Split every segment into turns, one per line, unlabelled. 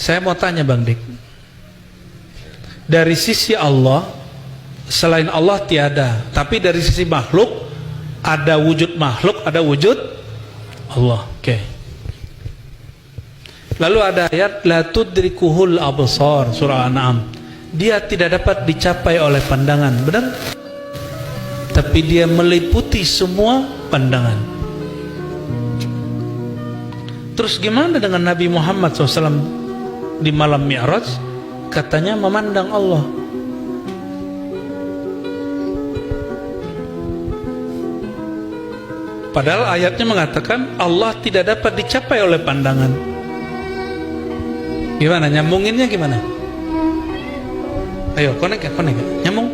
Saya mau tanya Bang Dik, dari sisi Allah, selain Allah tiada, tapi dari sisi makhluk, ada wujud makhluk, ada wujud Allah. Oke. Lalu ada ayat la tudrikuhul absar, surah An'am. Dia tidak dapat dicapai oleh pandangan, benar? Tapi dia meliputi semua pandangan. Terus gimana dengan Nabi Muhammad SAW di malam Mi'raj? Katanya memandang Allah. Padahal ayatnya mengatakan Allah tidak dapat dicapai oleh pandangan. Gimana? Nyambunginnya gimana? Ayo, konek ya, nyambung.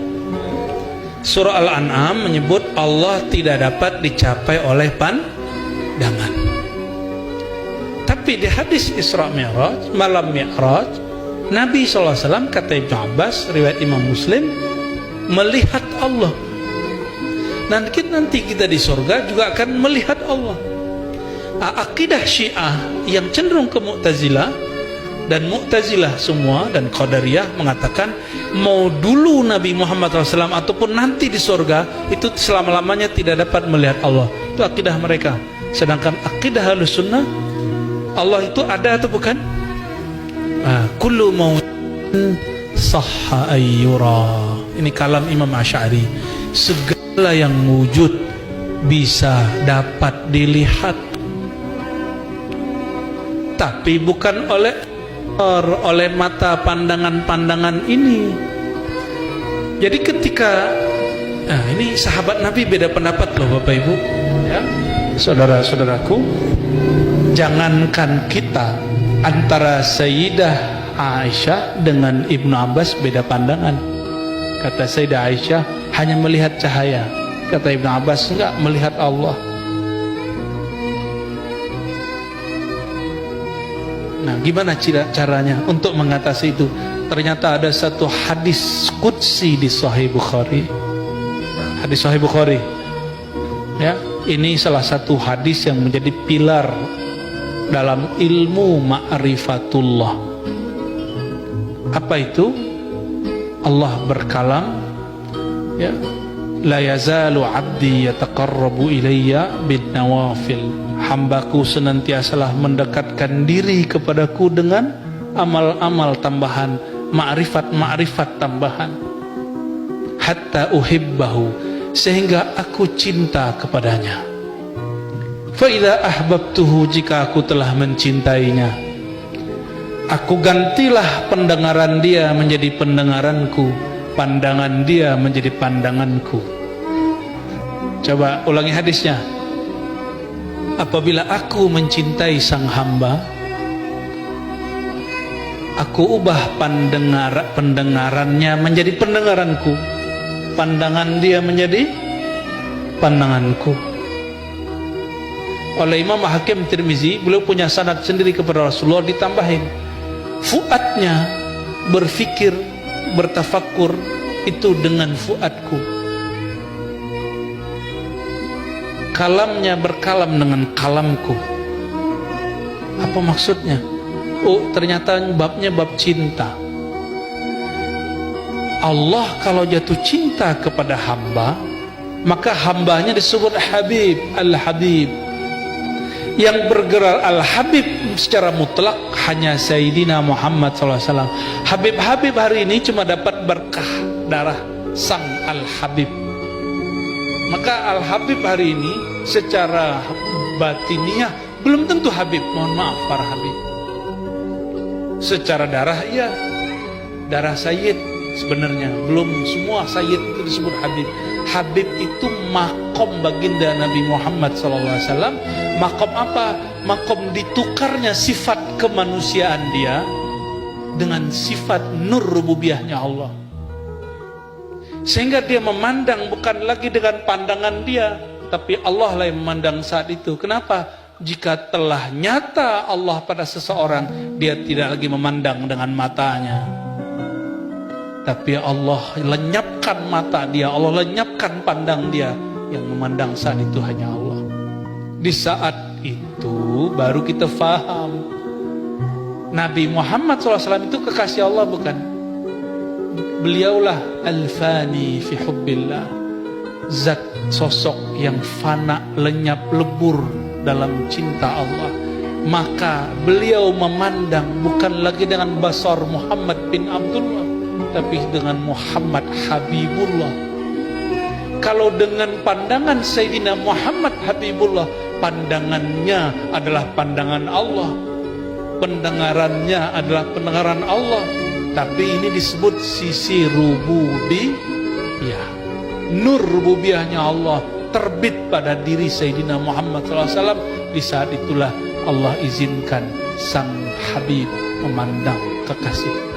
Surah Al-An'am menyebut Allah tidak dapat dicapai oleh pandangan. Tapi di hadis Isra Mi'raj, malam Mi'raj, Nabi SAW, kata Ibnu Abbas, riwayat Imam Muslim, melihat Allah. Nanti kita di surga juga akan melihat Allah. Akidah Syiah yang cenderung ke Mu'tazilah, dan Mu'tazilah semua dan Qadariyah mengatakan mau dulu Nabi Muhammad SAW ataupun nanti di surga itu selama-lamanya tidak dapat melihat Allah. Itu akidah mereka. Sedangkan akidah Ahlussunnah, Allah itu ada atau bukan? Kullu mautin sahha ayyura. Ini kalam Imam Asy'ari. Segala yang wujud bisa dapat dilihat, tapi bukan oleh mata pandangan ini. Jadi ketika ini sahabat Nabi beda pendapat loh Bapak Ibu ya, saudara-saudaraku. Jangankan kita, antara Sayyidah Aisyah dengan Ibnu Abbas beda pandangan. Kata Sayyidah Aisyah hanya melihat cahaya, kata Ibnu Abbas enggak, melihat Allah. Nah, gimana caranya untuk mengatasi itu? Ternyata ada satu hadis qudsi di Sahih Bukhari. Hadis Sahih Bukhari. Ya, ini salah satu hadis yang menjadi pilar dalam ilmu ma'rifatullah. Apa itu? Allah berkalam, ya, la yazalu 'abdi yataqarrabu ilayya bin nawafil. Hambaku senantiasalah mendekatkan diri kepadaku dengan amal-amal tambahan, ma'rifat tambahan, hatta uhibbahu, sehingga aku cinta kepadanya. Fa idza ahbabtuhu, jika aku telah mencintainya, aku gantilah pendengaran dia menjadi pendengaranku, pandangan dia menjadi pandanganku. Coba ulangi hadisnya. Apabila aku mencintai sang hamba, aku ubah pendengarannya menjadi pendengaranku, pandangan dia menjadi pandanganku. Oleh Imam Hakim Tirmizi, beliau punya sanad sendiri kepada Rasulullah, ditambahin fuadnya berfikir, bertafakkur itu dengan fuadku, kalamnya berkalam dengan kalamku. Apa maksudnya? Oh, ternyata babnya bab cinta. Allah kalau jatuh cinta kepada hamba, maka hambanya disebut Habib, Al-Habib. Yang bergerak Al-Habib secara mutlak hanya Sayyidina Muhammad SAW. Habib-habib hari ini cuma dapat berkah darah sang Al-Habib. Maka Al-Habib hari ini secara batiniah belum tentu Habib. Mohon maaf para Habib. Secara darah iya, darah Sayyid sebenarnya. Belum semua Sayyid itu disebut Habib. Habib itu makom baginda Nabi Muhammad SAW. Makom apa? Makom ditukarnya sifat kemanusiaan dia dengan sifat nur rububiyahnya Allah, sehingga dia memandang bukan lagi dengan pandangan dia, tapi Allah lah yang memandang saat itu. Kenapa? Jika telah nyata Allah pada seseorang, dia tidak lagi memandang dengan matanya, tapi Allah lenyapkan mata dia, Allah lenyapkan pandang dia. Yang memandang saat itu hanya Allah. Di saat itu baru kita faham Nabi Muhammad SAW itu kekasih Allah bukan? Beliaulah al-fani fi hubbillah, zat sosok yang fana, lenyap, lebur dalam cinta Allah. Maka beliau memandang bukan lagi dengan basar Muhammad bin Abdullah, tapi dengan Muhammad Habibullah. Kalau dengan pandangan Sayyidina Muhammad Habibullah, pandangannya adalah pandangan Allah, pendengarannya adalah pendengaran Allah. Tapi ini disebut sisi rububiyah. Nur rububiyahnya Allah terbit pada diri Sayyidina Muhammad SAW. Di saat itulah Allah izinkan sang Habib memandang kekasih